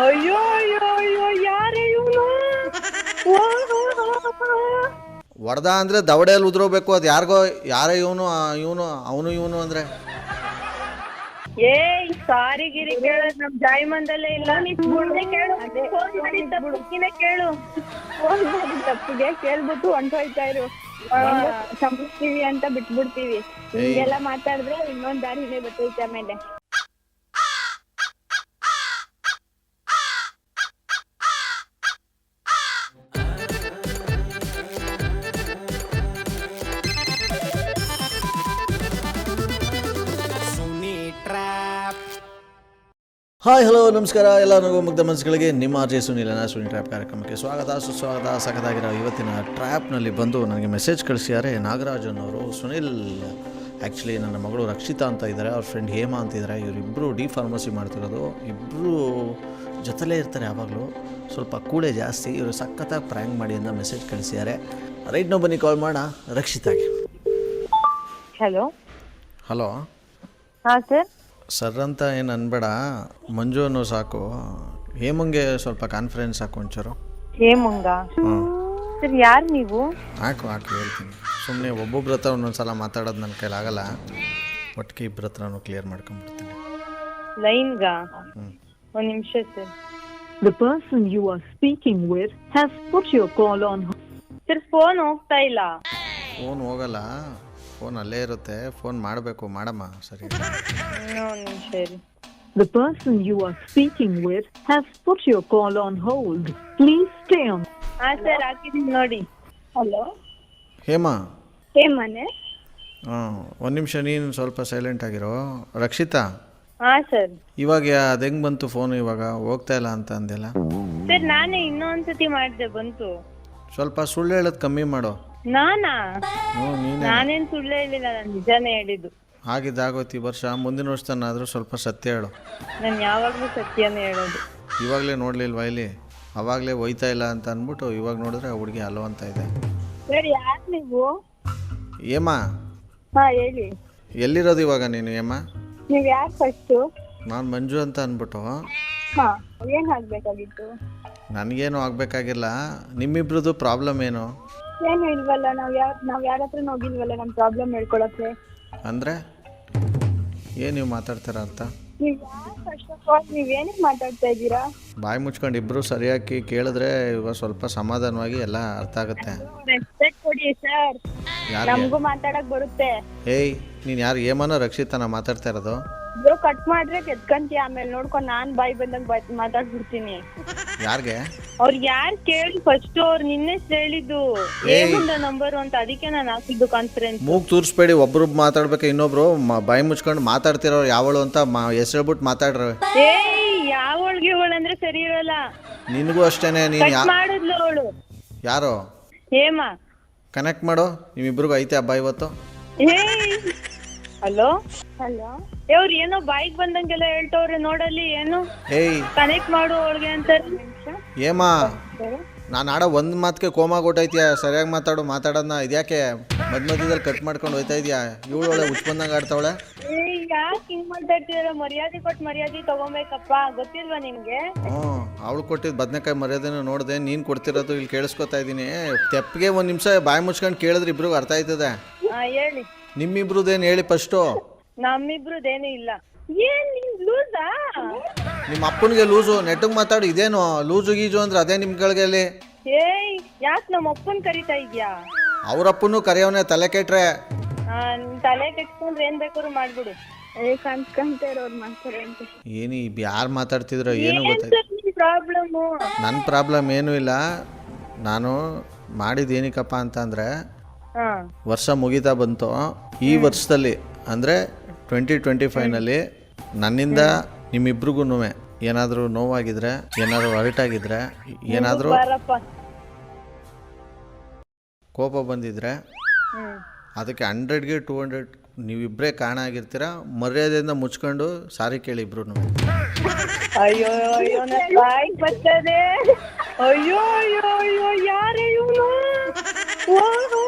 ಅಯ್ಯೋ ಅಯ್ಯೋ ಅಯ್ಯೋ ಯಾರೇ ಇವನು? ಹೊಡೆದ ಅಂದರೆ ದವಡೆಯಲ್ಲಿ ಉದ್ರೋಬೇಕು. ಅದು ಯಾರಿಗೋ ಯಾರೇ ಇವನು ಇವನು ಅವನು ಇವನು ಅಂದರೆ ಏಯ್ ಸಾರಿ ಗಿರಿ ಕೇಳೋದು ನಮ್ ಜಾಯಿಮಂದಲ್ಲೇ ಇಲ್ಲ. ಫೋನ್ ಮಾಡಿದ ತಪ್ಪಿಗೆ ಕೇಳು. ಫೋನ್ ಮಾಡಿದ ತಪ್ಪಿಗೆ ಕೇಳ್ಬಿಟ್ಟು ಹೊಂಟೋಯ್ತಾ ಇರು. ಸಂಭಿಸ್ತೀವಿ ಅಂತ ಬಿಟ್ಬಿಡ್ತೀವಿ. ಹಿಂಗೆಲ್ಲ ಮಾತಾಡಿದ್ರೆ ಇನ್ನೊಂದ್ ದಾರಿನೇ ಬರ್ತೈತೆ ಆಮೇಲೆ. ಹಾಯ್ ಹಲೋ ನಮಸ್ಕಾರ ಎಲ್ಲರಿಗೂ ಮುಗ್ಧ ಮನಸ್ಸುಗಳಿಗೆ ನಿಮ್ಮ ಆರ್ ಜೆ ಸುನಿಲನ ಸುನಿ ಟ್ರ್ಯಾಪ್ ಕಾರ್ಯಕ್ರಮಕ್ಕೆ ಸ್ವಾಗತ ಸುಸ್ವಾಗತ. ಸಖತ್ತಾಗಿರೋ ಇವತ್ತಿನ ಟ್ರ್ಯಾಪ್ನಲ್ಲಿ ಬಂದು ನನಗೆ ಮೆಸೇಜ್ ಕಳಿಸಿದ್ದಾರೆ ನಾಗರಾಜ್ ಅನ್ನೋರು. ಸುನಿಲ್ ಆ್ಯಕ್ಚುಲಿ ನನ್ನ ಮಗಳು ರಕ್ಷಿತಾ ಅಂತ ಇದ್ದಾರೆ, ಅವ್ರ ಫ್ರೆಂಡ್ ಹೇಮಾ ಅಂತಿದ್ದಾರೆ. ಇವರಿಬ್ಬರು ಡಿ ಫಾರ್ಮಸಿ ಮಾಡ್ತಿರೋದು. ಇಬ್ಬರು ಜೊತೆಲೇ ಇರ್ತಾರೆ ಯಾವಾಗಲೂ, ಸ್ವಲ್ಪ ಕೂಳೆ ಜಾಸ್ತಿ. ಇವರು ಸಖತ್ತಾಗಿ ಪ್ರ್ಯಾಂಕ್ ಮಾಡಿ ಅಂತ ಮೆಸೇಜ್ ಕಳಿಸಿದ್ದಾರೆ. ರೈಟ್ ನಾವು ಬನ್ನಿ ಕಾಲ್ ಮಾಡೋಣ ರಕ್ಷಿತಾಗೆ. ಹಲೋ ಹಲೋ ಹಾ ಸರ್. ಸರ್ ಅಂತ ಏನು ಅನ್ಬೇಡ, ಮಂಜು ಅನ್ನೋ ಸಾಕು. ಹೇಮಂಗೆ ಸ್ವಲ್ಪ ಕಾನ್ಫಿಡೆನ್ಸ್ ಹಾಕು ಒಂಚೂರು. ಹೇಮಂಗ ಸರ್, ಯಾರು ನೀವು? ಹಾಕು ಹೇಳ್ತೀನಿ. ಸುಮ್ಮನೆ ಒಬ್ಬೊಬ್ರ ಹತ್ರ ಒಂದೊಂದು ಸಲ ಮಾತಾಡೋದು ನನ್ನ ಕೈಲಾಗಲ್ಲ. ಒಟ್ಟಿಗೆ ಇಬ್ಬರ ಹತ್ರನೂ ಕ್ಲಿಯರ್ ಮಾಡ್ಕೊಂಡ್ಬಿಡ್ತೀನಿ. ಲೈನ್ಗ ಒಂದು ನಿಮಿಷ sir. The person you are speaking with has put your call on hold. Sir phone ಹೋಗ್ತಾ ಇಲ್ಲ. ಫೋನ್ ಹೋಗಲ್ಲ, ಫೋನ್ ಅಲ್ಲೇ ಇರುತ್ತೆ. ಫೋನ್ ಮಾಡಬೇಕು, ಮಾಡಮ್ಮ. ಸರಿ ಒಂದು ನಿಮಿಷ ಇರಿ. The person you are speaking with has put your call on hold. Please stay on. ಹಾ ಸರ್, ಹಾಕಿದ್ದೀನಿ ನೋಡಿ. ಹಲೋ ಹೇಮಾ. ಹೇಮನೆ? ಹಾಂ, ಒಂದು ನಿಮಿಷ ನೀನು ಸ್ವಲ್ಪ ಸೈಲೆಂಟ್ ಆಗಿರೋ. ರಕ್ಷಿತಾ, ಹಾ ಸರ್. ಇವಾಗ ಅದು ಹೆಂಗೆ ಬಂತು ಫೋನ್? ಇವಾಗ ಹೋಗ್ತಾ ಇಲ್ಲ ಅಂತ ಅಂದೆಲ್ಲ. ಸರ್ ನಾನೇ ಇನ್ನೊಂದ್ಸತಿ ಮಾಡಿದೆ, ಬಂತು. ಸ್ವಲ್ಪ ಸುಳ್ಳು ಹೇಳೋದು ಕಮ್ಮಿ ಮಾಡೋ. ನಾನಾ? ನೀನೇ. ನಾನೇನ್ ಸುಳ್ಳು ಹೇಳಿಲ್ಲ, ನಾನು ನಿಜಾನೇ ಹೇಳಿದ್ದು. ಆಗಿದ್ದಾಗೋಯ್ತು. ಈ ವರ್ಷ ಮುಂದಿನ ವರ್ಷದನ್ನಾದರೂ ಸ್ವಲ್ಪ ಸತ್ಯ ಹೇಳು. ನಾನು ಯಾವಾಗಲೂ ಸತ್ಯನೇ ಹೇಳೋದು. ಇವಾಗಲೇ ನೋಡ್ಲಿಲ್ವಾ ಇಲ್ಲಿ? ಅವಾಗಲೇ ಒಯ್ತಾ ಇಲ್ಲ ಅಂತ ಅಂದ್ಬಿಟ್ಟು ಇವಾಗ ನೋಡಿದ್ರೆ ಆ ಹುಡುಗಿ ಅಲೋ ಅಂತ ಇದೆ. ಸರ್ ಯಾರು ನೀವು? ಏಮಾ, ಹಾ ಹೇಳಿ. ಎಲ್ಲಿರೋದು ಇವಾಗ ನೀನು? ಏಮಾ, ನೀವ್ ಯಾರು ಫಸ್ಟು? ನಾನು ಮಂಜು ಅಂತ ಅಂದ್ಬಿಟ್ಟು. ಹಾ, ಏನ್ ಆಗ್ಬೇಕಾಗಿತ್ತು? ನನಗೇನು ಆಗಬೇಕಾಗಿಲ್ಲ. ನಿಮ್ಮಿಬ್ರದ್ದು ಪ್ರಾಬ್ಲಮ್ ಏನು? ಏನು ಇಲ್ವಲ್ಲ, ನಾವ್ ಯಾರ ಹತ್ರ ಹೋಗಿಲ್ವಲ್ಲ ನಮ್ ಪ್ರಾಬ್ಲಮ್ ಹೇಳ್ಕೊಳಕ್ಕೆ. ಅಂದರೆ ಏನು ನೀವು ಮಾತಾಡ್ತೀರ ಅರ್ಥ? ನೀವ್ ಯಾರು ಫಸ್ಟ್ ಆಫ್ ಆಲ್? ನೀವೇನಕ್ಕೆ ಮಾತಾಡ್ತಾ ಇದ್ದೀರಾ? ಬಾಯಿ ಮುಚ್ಕೊಂಡು ಇಬ್ಬರು ಸರಿಯಾಗಿ ಕೇಳಿದ್ರೆ ಇವಾಗ ಸ್ವಲ್ಪ ಸಮಾಧಾನವಾಗಿ ಎಲ್ಲ ಅರ್ಥ ಆಗುತ್ತೆ. ರೆಸ್ಪೆಕ್ಟ್ ಕೊಡಿ ಸರ್, ನಮಗೂ ಮಾತಾಡಕ್ ಬರುತ್ತೆ. ಏಯ್, ನೀನು ಯಾರು? ಏಮನೋ ರಕ್ಷಿತಾನ ಮಾತಾಡ್ತಾ ಇರೋದು? ಬ್ರೋ ಕಟ್ ಮಾಡ್ರೆ ಕೆತ್ಕಂತೀಯ, ಆಮೇಲೆ ನೋಡ್ಕೊಂಡು ನಾನ್ ಬಾಯಿ ಬಂದಂಗ್ ಮಾತಾಡ್ಬಿಡ್ತೀನಿ. ಯಾರಿಗೆ? ಅವ್ರು ಯಾರು ಕೇಳಿ ಫಸ್ಟ್. ಅವ್ರು ನಿನ್ನೆ ಹೇಳಿದ್ದು ಏಮಂದ ನಂಬರು ಅಂತ, ಅದಕ್ಕೆ ನಾನು ಹಾಕಿದ್ದು ಕಾನ್ಫರೆನ್ಸ್. ಮೂಗ್ ತೂರಿಸ್ಬೇಡಿ. ಒಬ್ರು ಮಾತಾಡ್ಬೇಕು, ಇನ್ನೊಬ್ರು ಬಾಯಿ ಮುಚ್ಕೊಂಡು ಮಾತಾಡ್ತಿರೋ ಯಾವಳು ಅಂತ ಹೆಸರು ಹೇಳ್ಬಿಟ್ಟು ಮಾತಾಡ್ರ. ಏಯ್ ಯಾವಳ್ಗೆ ಅವಳಂದ್ರೆ ಸರಿ ಇರಲ್ಲ. ನಿನಗೂ ಅಷ್ಟೇನೆ. ನೀನು ಮಾಡಿದ್ಲು ಅವಳು. ಯಾರು? ಹೇಮಾ. ಕನೆಕ್ಟ್ ಮಾಡು. ನಿಮ್ಮಿಬ್ರಿಗೂ ಐತೆ ಹಬ್ಬ ಇವತ್ತು. ಏಯ್ ಹಲೋ ಹಲೋ. ಅವ್ರು ಏನೋ ಬಾಯಿಗೆ ಬಂದಂಗೆಲ್ಲ ಹೇಳ್ತವ್ರೆ ನೋಡಲ್ಲಿ. ಏನು ಏಯ್, ಕನೆಕ್ಟ್ ಮಾಡು ಅವಳಿಗೆ ಅಂತ. ಏಮಾ, ನಾನು ಆಡೋ ಒಂದು ಮಾತಿಗೆ ಕೋಮಾ ಕೊಟ್ಟೈತಿಯಾ? ಸರಿಯಾಗಿ ಮಾತಾಡೋದನ್ನ ಇದ್ಯಾಕೆ ಮಧ್ಯದಲ್ಲಿ ಕಟ್ ಮಾಡ್ಕೊಂಡು ಹೋಯ್ತಾ ಇದೆಯಾ? ಇವಳೊಳೆ ಹುಚ್ಚ ಬಂದಂಗೆ ಆಡ್ತಾವಳೆ. ಯಾಕೆ ಹಿಂಗ್ ಮಾತಾಡ್ತಿದಾರ? ಮರ್ಯಾದೆ ಕೊಟ್ಟು ಮರ್ಯಾದೆ ತಗೊಬೇಕಪ್ಪ, ಗೊತ್ತಿಲ್ವಾ ನಿಮ್ಗೆ? ಅವಳು ಕೊಟ್ಟಿದ್ದು ಬದನೆಕಾಯಿ ಮರ್ಯಾದೆನೂ ನೋಡಿದೆ. ನೀನು ಕೊಡ್ತಿರೋದು ಇಲ್ಲಿ ಕೇಳಿಸ್ಕೊತಾ ಇದ್ದೀನಿ. ತೆಪ್ಪಿಗೆ ಒಂದು ನಿಮಿಷ ಬಾಯಿ ಮುಚ್ಕೊಂಡು ಕೇಳಿದ್ರೆ ಇಬ್ರಿಗೂ ಅರ್ಥ ಆಯ್ತದೆ. ಹೇಳಿ. ನಿಮ್ಮಿಬ್ರದ್ದೇನು ಹೇಳಿ ಫಸ್ಟು? ನಮ್ಮಿಬ್ರದೇನು ಇಲ್ಲ. ಏನ್ ನೀನ್ ಲೂಸಾ? ನಿಮ್ಮ ಅಪ್ಪನಿಗೆ ಲೂಸು. ನೆಟ್ಟಿಗೆ ಮಾತಾಡು. ಇದೇನು ಲೂಸು ಗೀಜು ಅಂದ್ರೆ ಅದೇ ನಿಮ್ಗಳಿಗೆ ಅಲ್ಲಿ. ಏಯ್ ಯಾಕೆ ನಮ್ಮ ಅಪ್ಪನ್ ಕರಿತಾ ಇದ್ಯಾ? ಅವ್ರಪ್ಪನು ಕರೆಯವನೇ, ತಲೆ ಕೆಟ್ರೆ. ನಿನ್ ತಲೆ ಕೆಟ್ಕೊಂಡ್ರೆ ಏನ್ ಬೇಕಾದ್ರು ಮಾಡ್ಬಿಡು. ಕನ್ಸ್ಕೊಂತ ಇರೋರು ಮಾಡ್ತಾರೆ ಅಂತ. ಏನು ಯಾರು ಮಾತಾಡ್ತಿದ್ರು ಏನು ಗೊತ್ತಾಯ್ತು? ಪ್ರಾಬ್ಲಮ್ಮು ನನ್ನ ಪ್ರಾಬ್ಲಮ್ ಏನೂ ಇಲ್ಲ. ನಾನು ಮಾಡಿದ್ದು ಏನಕ್ಕಪ್ಪ ಅಂತಂದರೆ, ವರ್ಷ ಮುಗಿತಾ ಬಂತು. ಈ ವರ್ಷದಲ್ಲಿ ಅಂದರೆ 2025ನಲ್ಲಿ ನನ್ನಿಂದ ನಿಮ್ಮಿಬ್ರಿಗೂ ಏನಾದರೂ ನೋವಾಗಿದ್ರೆ, ಏನಾದರೂ ಹರ್ಟಾಗಿದ್ರೆ, ಏನಾದರೂ ಕೋಪ ಬಂದಿದ್ರೆ ಅದಕ್ಕೆ 100ಗೆ 200 ನೀವಿಬ್ಬರೇ ಕಾರಣ ಆಗಿರ್ತೀರ. ಮರ್ಯಾದೆಯಿಂದ ಮುಚ್ಕೊಂಡು ಸಾರಿ ಕೇಳಿ ಇಬ್ರು. ಅಯ್ಯೋ ಅಯ್ಯೋ ಬಾಯಿಗೆ ಬರ್ತದೆ. ಅಯ್ಯೋ ಅಯ್ಯೋ ಅಯ್ಯೋ ಯಾರೇ ಇವನು?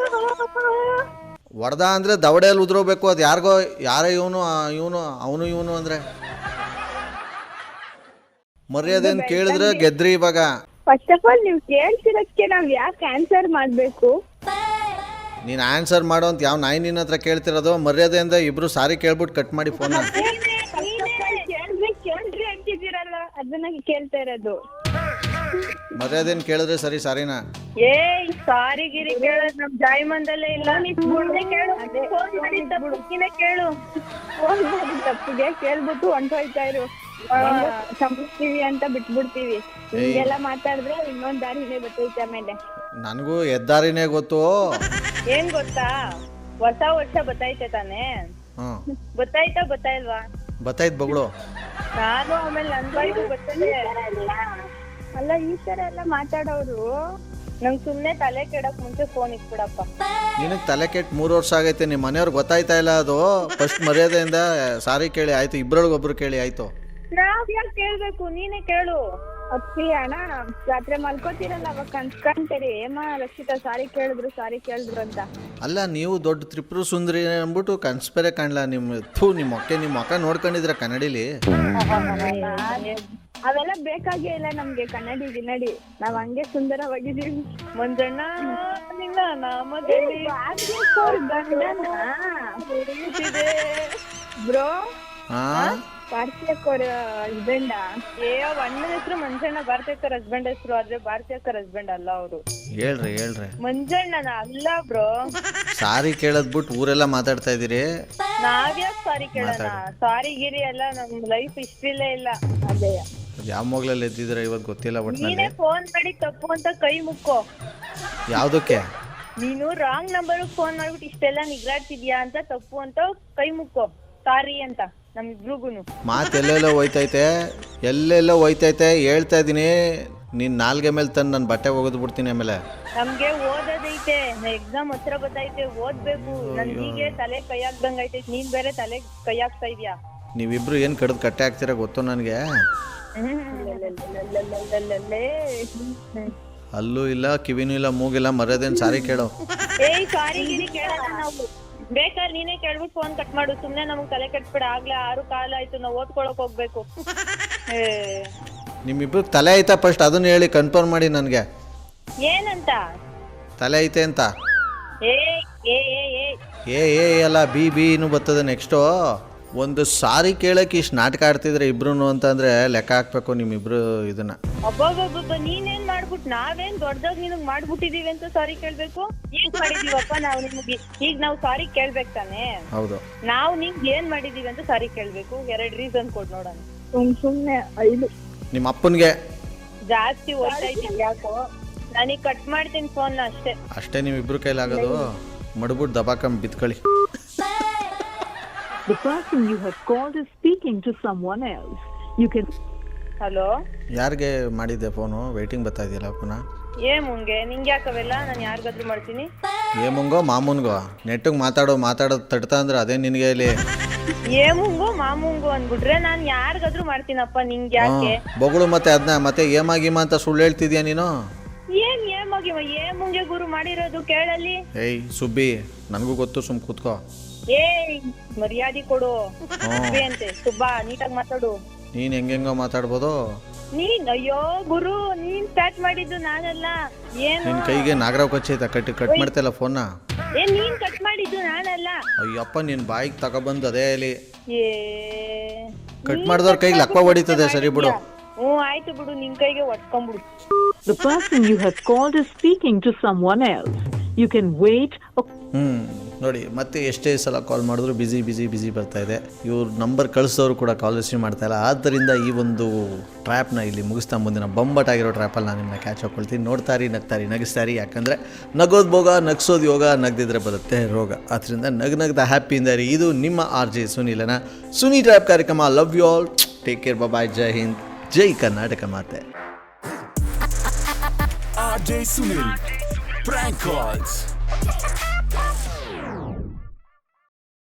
ಹೊಡೆದ ಅಂದರೆ ದವಡೆಯಲ್ಲಿ ಉದ್ರೋಬೇಕು. ಅದು ಯಾರಿಗೋ ಯಾರೇ ಇವನು ಅವನು ಇವನು ಅಂದರೆ ಮರ್ಯಾದೆನ್ ಕೇಳಿದ್ರೆ ಗೆದ್ರಿ ಇವಾಗ. ಫಸ್ಟ್ ಆಫ್ ಆಲ್ ನೀವು ಕೇಳ್ತಿರೋದಕ್ಕೆ ನಾವ್ ಯಾಕೆ ಆನ್ಸರ್ ಮಾಡ್ಬೇಕು? ನೀನು ಆನ್ಸರ್ ಮಾಡೋ ಅಂತ ಯಾವ ನಾಯಿ ನಿನ್ನ ಹತ್ರ ಕೇಳ್ತಿರೋದು? ಮರ್ಯಾದೆಯಿಂದ ಇಬ್ರು ಸಾರಿ ಕೇಳ್ಬಿಟ್ಟು ಕಟ್ ಮಾಡಿ ಫೋನ್. ಕೇಳ್ರಿ ಅಂತಿದ್ದೀರಲ್ಲ, ಅದನ್ನ ಕೇಳ್ತಾ ಇರೋದು. ಮರ್ಯಾದೆನ್ ಕೇಳಿದ್ರೆ ಸರಿ ಸಾರಿನಾ? ಸಾರಿ ಗಿರಿ ಕೇಳೋದ್ ನಮ್ ಜಾಯ್ಮಂದಲ್ಲೇ ಇಲ್ಲ. ಕೇಳು ಫೋನ್ ಮಾಡಿ ತಪ್ಪಿಗೆ ಕೇಳ್ಬಿಟ್ಟು ಹೊಂಟೋಯ್ತಾ ಇರು. ಸಂಭ್ರಿಸ್ತೀವಿ ಅಂತ ಬಿಟ್ಬಿಡ್ತೀವಿ. ಹಿಂಗೆಲ್ಲ ಮಾತಾಡಿದ್ರೆ ಇನ್ನೊಂದ್ ದಾರಿನೇ ಬರ್ತೈತೆ. ಆಮೇಲೆ ನನಗೂ ಎದ್ದಾರಿನೇ ಗೊತ್ತು. ಏನ್ ಗೊತ್ತಾ, ಹೊಸ ವರ್ಷ ಬತ್ತೈತೆ ತಾನೇ? ಗೊತ್ತಾಯ್ತಾ ಗೊತ್ತಾಯಿಲ್ವಾ? ಬತ್ತಾಯ್ತು ಬಗಳು. ನಾನು ಆಮೇಲೆ ನನ್ ಬಾಯಿಗೂ ಬರ್ತದೆ. ಅಲ್ಲ, ಈ ತರ ಎಲ್ಲ ಮಾತಾಡೋರು ನಂಗ್ ಸುಮ್ನೆ ತಲೆ ಕೆಡಕ್ ಮುಂಚೆ ಫೋನ್ ಇಟ್ಬಿಡಪ್ಪ. ನಿನಗೆ ತಲೆ ಕೆಟ್ಟು 3 ವರ್ಷ ಆಗೈತೆ. ನಿಮ್ಮ ಮನೆಯವ್ರಿಗೆ ಗೊತ್ತಾಯ್ತಾ ಇಲ್ಲ ಅದು? ಫಸ್ಟ್ ಮರ್ಯಾದೆಯಿಂದ ಸಾರಿ ಕೇಳಿ ಆಯ್ತು, ಇಬ್ಬರೊಳಗೊಬ್ರು ಕೇಳಿ ಆಯ್ತು. ನಾವ್ ಯಾಕೆ ಕೇಳ್ಬೇಕು? ನೀನೇ ಕೇಳು. ಅಪ್ಪಿ ಅಣ್ಣ, ರಾತ್ರಿ ಮಲ್ಕೋತಿರಲ್ಲ, ಅವಾಗ ಕನ್ಸ್ಕೊಂತೀರಿ ಏಮ ರಕ್ಷಿತಾ ಸಾರಿ ಕೇಳಿದ್ರು ಅಂತ. ಅಲ್ಲ, ನೀವು ದೊಡ್ಡ ತ್ರಿಪುರ ಸುಂದರಿ ಅಂದ್ಬಿಟ್ಟು ಕನ್ಸ್ಪೆರೆ ಕಾಣ್ಲಾ ನಿಮ್ಮ ಮುಖ ನೋಡ್ಕೊಂಡಿದ್ರ ಕನ್ನಡಿಲಿ? ಅವೆಲ್ಲ ಬೇಕಾಗೇ ಇಲ್ಲ ನಮ್ಗೆ. ಕನ್ನಡಿ ಗಿನ್ನಡಿ ನಾವ್ ಹಂಗೆ ಸುಂದರವಾಗಿದೀವಿ. ಮಂಜಣ್ಣ ಬ್ರೋ, ಹಾ, ಭಾರತಿ ಅಕ್ಕವ್ರ ಹಸ್ಬೆಂಡ? ಅಣ್ಣನ ಹೆಸರು ಮಂಜಣ್ಣ, ಭಾರತಿ ಅಕ್ಕರ ಹಸ್ಬೆಂಡ್ ಹೆಸರು. ಆದ್ರೆ ಭಾರತಿ ಅಕ್ಕರ ಹಸ್ಬೆಂಡ್ ಅಲ್ಲ ಅವರು. ಹೇಳ್ರಿ ಮಂಜಣ್ಣನ ಅಲ್ಲ ಬ್ರೋ. ಸಾರಿ ಕೇಳದ್ಬಿಟ್ಟು ಊರೆಲ್ಲ ಮಾತಾಡ್ತಾ ಇದೀರಿ. ನಾವ್ಯಾಕ್ ಸಾರಿ ಕೇಳೋಣ? ಸಾರಿ ಗಿರಿ ಎಲ್ಲ ನಮ್ ಲೈಫ್ ಹಿಸ್ಟ್ರಿಲೇ ಇಲ್ಲ. ಅದೇ ಯಾವ ಮೊಗ್ಲಲ್ಲಿ ಎದ್ದಿದ್ರೆ ಇವತ್ತು ಗೊತ್ತಿಲ್ಲ. ಒಟ್ಟಿನಲ್ಲಿ ನೀನೇ ಫೋನ್ ಮಾಡಿ ತಪ್ಪು ಅಂತ ಕೈ ಮುಕ್ಕೋ. ಯಾವ್ದಕ್ಕೆ? ನೀನು ರಾಂಗ್ ನಂಬರ್ ಫೋನ್ ಮಾಡ್ಬಿಟ್ಟು ಇಷ್ಟೆಲ್ಲ ನಿಗ್ರಾಡ್ತಿದ್ಯಾ ಅಂತ ತಪ್ಪು ಅಂತ ಕೈ ಮುಕ್ಕೋ. ಸಾರಿ ಅಂತ ನಮ್ಮಿಬ್ರಿಗೂನು. ಮಾತು ಎಲ್ಲೆಲ್ಲೋ ಹೋಯ್ತೈತೆ ಹೇಳ್ತಾ ಇದೀನಿ. ನೀನ್ ನಾಲ್ಗೆ ಮೇಲೆ ತಂದು ನನ್ನ ಬಟ್ಟೆ ಒಗೆದು ಬಿಡ್ತೀನಿ. ಆಮೇಲೆ ನಮ್ಗೆ ಓದೋದೈತೆ, ಎಕ್ಸಾಮ್ ಹತ್ರ ಬತ್ತೈತೆ, ಓದ್ಬೇಕು. ನನ್ಗೆ ತಲೆ ಕೈ ಹಾಕ್ದಂಗ್ ಐತೈತೆ, ನೀನ್ ಬೇರೆ ತಲೆ ಕೈ ಹಾಕ್ತಾ ಇದ್ಯಾ. ನೀವಿಬ್ರು ಏನ್ ಕಡ್ದು ಕಟ್ಟೆ ಹಾಕ್ತೀರಾ ಗೊತ್ತು ನನಗೆ. ಅಲ್ಲೂ ಇಲ್ಲ, ಕಿವಿನೂ ಇಲ್ಲ, ಮೂಗಿಲ್ಲ, ಮರ್ಯಾದೇನ್ ಸಾರಿ ಕೇಳೋ. ಸಾರಿ ಗಿರಿ ಕೇಳಲ್ಲ ನಾವು. ಬೇಕಾದ್ರೆ ನೀನೇ ಕೇಳ್ಬಿಟ್ಟು ಫೋನ್ ಕಟ್ ಮಾಡು. ಸುಮ್ನೆ ನಮಗ್ ತಲೆ ಕೆಟ್ಬಿಡ. ಆಗ್ಲೇ 6 ಕಾಲ ಆಯ್ತು, ನಾವ್ ಓದ್ಕೊಳಕ್ ಹೋಗ್ಬೇಕು. ನಿಮ್ಮಿಬ್ರು ತಲೆ ಐತಾ? ಫಸ್ಟ್ ಅದನ್ನ ಹೇಳಿ ಕನ್ಫರ್ಮ್ ಮಾಡಿ ನನಗೆ. ಏನಂತ ತಲೆ ಐತೆ ಅಂತ? ಏ ಅಲ್ಲ, ಬಿ ಇನ್ನು ಬರ್ತದೆ ನೆಕ್ಸ್ಟು. ಒಂದು ಸಾರಿ ಕೇಳಕ್ಕೆ ಇಷ್ಟು ನಾಟಕ ಆಡ್ತಿದ್ರೆ ಇಬ್ರು ಅಂತಂದ್ರೆ ಲೆಕ್ಕ ಹಾಕ್ಬೇಕು ನಿಮ್ಮಿಬ್ರು ಇದನ್ನ. ಒಬ್ಬೊಬ್ಬೊಬ್ಬ ನೀನೇನ್ ಮಾಡ್ಬಿಟ್ಟು ನಾವೇನ್ ದೊಡ್ಡದಾಗ ನಿನಗ್ ಮಾಡ್ಬಿಟ್ಟಿದೀವಿ ಅಂತ ಸಾರಿ ಕೇಳ್ಬೇಕು? ಏನ್ ಮಾಡಿದೀವಪ್ಪ ನಾವು ನಿಮ್ಗೆ? ಈಗ ನಾವು ಸಾರಿ ಕೇಳ್ಬೇಕು ತಾನೆ? ಹೌದು. ನಾವು ನಿಮ್ಗೆ ಏನ್ ಮಾಡಿದೀವಿ ಅಂತ ಸಾರಿ ಕೇಳ್ಬೇಕು. 2 ರೀಸನ್ ಕೊಡ್ ನೋಡೋಣ. ಸುಮ್ನೆ 5 ನಿಮ್ಮ ಅಪ್ಪನ್ಗೆ ಜಾಸ್ತಿ ಓದ್ತಾ ಇದ್ದೀವಿ ಯಾಕೋ? ನನಗ್ ಕಟ್ ಮಾಡ್ತೀನಿ ಫೋನ್ ಅಷ್ಟೇ. ನಿಮ್ಮಿಬ್ರು ಕೈಲಾಗೋದು. ಮಡ್ಬಿಟ್ಟು ದಬಾಕಂಬ ಬಿತ್ಕೊಳ್ಳಿ. The person you have called is speaking to someone else. You can. Hello, ಯಾರಿಗೆ ಮಾಡಿದ್ದೆ ಫೋನು? ವೇಟಿಂಗ್ ಬರ್ತಾ ಇದೆಯಲ್ಲ ಪುನಃ. ಮುಂಗೆ ನಿಂಗೆ ಯಾಕವೆಲ್ಲ? ನಾನು ಯಾರಿಗಾದ್ರೂ ಮಾಡ್ತೀನಿ. ಮುಂಗೋ ಮಾಮೂನ್ಗೋ ನೆಟ್ಟಿಗೆ ಮಾತಾಡೋದು ತಡ್ತಾ ಅಂದ್ರೆ ಅದೇ ನಿನಗೆ ಇಲ್ಲಿ. ಮುಂಗೋ ಮಾಮೂಂಗೋ ಅಂದ್ಬಿಟ್ರೆ ನಾನು ಯಾರಿಗಾದ್ರೂ ಮಾಡ್ತೀನಪ್ಪ. ನಿಂಗೆ ಯಾಕೆ ಬೊಗಳು? ಮತ್ತೆ ಅದನ್ನ ಮತ್ತೆ ಏಮಾಗಿಮ ಅಂತ ಸುಳ್ಳು ಹೇಳ್ತಿದ್ಯಾ ನೀನು? ಏಮಾಗಿಮ? ಮುಂಗೆ ಗುರು ಮಾಡಿರೋದು ಕೇಳಲ್ಲಿ. ಸುಬ್ಬಿ, ನನಗೂ ಗೊತ್ತು, ಸುಮ್ ಕೂತ್ಕೋ. ಮರ್ಯಾದೆ ಕೊಡು. ಅಂತೆ ಸುಬ್ಬಾ, ನೀಟಾಗಿ ಮಾತಾಡು. ನೀನ್ ಹೆಂಗೆಂಗೋ ಮಾತಾಡ್ಬೋದು. ಅಯ್ಯೋ ಗುರು, ನೀನ್ ಸ್ಟಾರ್ಟ್ ಮಾಡಿದ್ದು ನಾನಲ್ಲ. ನಿನ್ ಕೈಗೆ ನಾಗರಾವ್ ಕಚ್ಚೈತ? ಕಟ್ ಮಾಡ್ತಲ್ಲ ಫೋನ್ನ. ನೀನ್ ಕಟ್ ಮಾಡಿದ್ದು ನಾನಲ್ಲ. ಅಯ್ಯಪ್ಪ, ನಿನ್ ಬಾಯಿಗೆ ತಗೊಬಂದು ಅದೇ ಅಲ್ಲಿ ಕಟ್ ಮಾಡಿದವ್ರ ಕೈಗೆ ಲಕ್ಕ ಹೊಡಿತದೆ. ಸರಿ ಬಿಡು. ಆಯ್ತು ಬಿಡು, ನಿನ್ ಕೈಗೆ ಒಟ್ಕೊಂಡ್ಬಿಡು. The person you have called is speaking to someone else. You can wait. ನೋಡಿ, ಮತ್ತೆ ಎಷ್ಟೇ ಸಲ ಕಾಲ್ ಮಾಡಿದ್ರು ಬಿಸಿ ಬರ್ತಾ ಇದೆ. ಇವ್ರ ನಂಬರ್ ಕಳಿಸೋರು ಕೂಡ ಕಾಲ್ ರಿಸೀವ್ ಮಾಡ್ತಾ ಇಲ್ಲ. ಆದ್ದರಿಂದ ಈ ಒಂದು ಟ್ರ್ಯಾಪ್ನ ಇಲ್ಲಿ ಮುಗಿಸ್ತಾ ಮುಂದಿನ ಬೊಂಬಟಾಗಿರೋ ಟ್ರ್ಯಾಪಲ್ಲಿ ನಾನು ನಿಮ್ಮನ್ನ ಕ್ಯಾಚ್ ಹಾಕ್ಕೊಳ್ತೀನಿ. ನೋಡ್ತಾರಿ, ನಗಿಸ್ತಾರಿ. ಯಾಕಂದರೆ ನಗೋದು ಭೋಗ, ನಗ್ಸೋದು ಯೋಗ, ನಗ್ದಿದ್ರೆ ಬರುತ್ತೆ ರೋಗ. ಆದ್ದರಿಂದ ನಗ್ನಗ್ದ ಹ್ಯಾಪಿಯಿಂದ ಇರಿ. ಇದು ನಿಮ್ಮ RJ ಸುನೀಲನ ಸುನಿ ಟ್ರ್ಯಾಪ್ ಕಾರ್ಯಕ್ರಮ. Love you all. Take care. Bye. ಜೈ ಹಿಂದ್, ಜೈ ಕರ್ನಾಟಕ ಮಾತೆ. RJ Sunil Prank Calls.